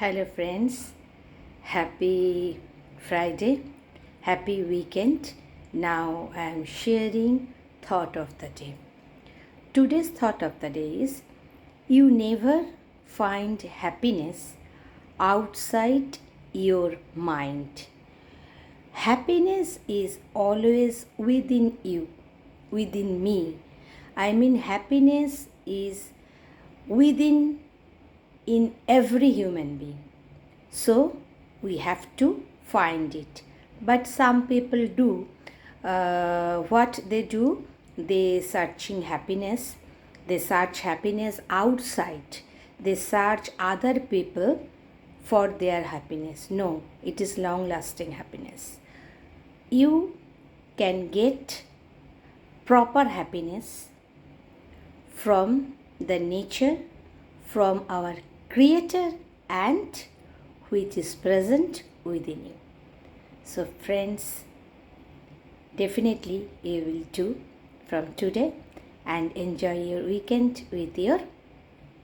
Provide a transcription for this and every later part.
Hello friends, happy Friday, happy weekend. Now I am sharing thought of the day. Today's thought of the day is you never find happiness outside your mind. Happiness is always within you, within me. I mean happiness is within in every human being. So we have to find it. But some people do what they do, they searching happiness, they search happiness outside, they search other people for their happiness. No, it is long lasting happiness. You can get proper happiness from the nature, from our Creator, and which is present within you. So friends, definitely you will do from today and enjoy your weekend with your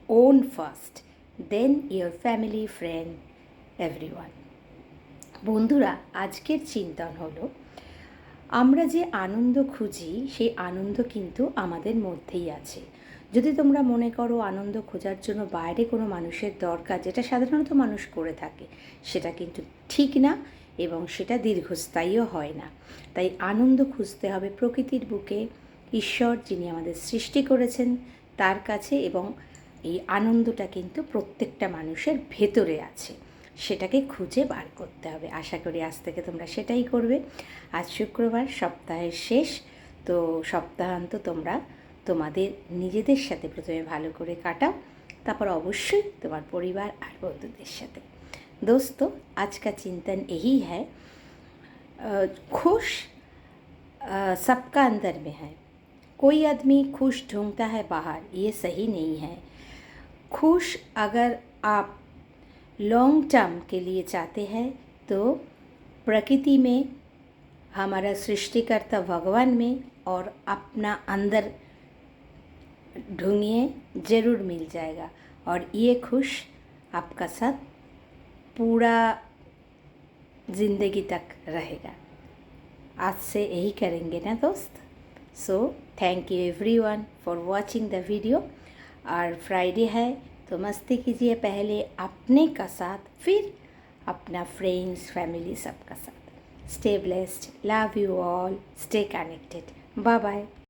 own first, then your family, friend, everyone. বন্ধুরা, আজকের চিন্তন হলো আমরা যে আনন্দ খুঁজি সেই আনন্দ কিন্তু আমাদের মধ্যেই আছে। যদি তোমরা মনে করো আনন্দ খোঁজার জন্য বাইরে কোনো মানুষের দরকার, যেটা সাধারণত মানুষ করে থাকে, সেটা কিন্তু ঠিক না এবং সেটা দীর্ঘস্থায়ীও হয় না। তাই আনন্দ খুঁজতে হবে প্রকৃতির বুকে, ঈশ্বর যিনি আমাদের সৃষ্টি করেছেন তার কাছে, এবং এই আনন্দটা কিন্তু প্রত্যেকটা মানুষের ভেতরে আছে, সেটাকে খুঁজে বার করতে হবে। আশা করি আজ থেকে তোমরা সেটাই করবে। আজ শুক্রবার, সপ্তাহের শেষ, তো সপ্তাহান্ত তোমরা তোমাদের নিজেদের সাথে প্রথমে ভালো করে কাটাও, তারপর অবশ্যই তোমার পরিবার আর বন্ধুদের সাথে। दोस्तों, आज का चिंतन यही है, खुश सबका अंदर में है। कोई आदमी खुश ढूंढता है बाहर, ये सही नहीं है। खुश अगर आप लॉन्ग टर्म के लिए चाहते हैं तो प्रकृति में, हमारा सृष्टिकर्ता भगवान में और अपना अंदर ढूंढिए, ज़रूर मिल जाएगा। और ये खुश आपका साथ पूरा ज़िंदगी तक रहेगा। आज से यही करेंगे ना दोस्त। So thank you everyone for watching the video. और फ्राइडे है तो मस्ती कीजिए, पहले अपने का साथ, फिर अपना फ्रेंड्स, फैमिली, सबका साथ। Stay blessed, love you all, stay connected, bye bye.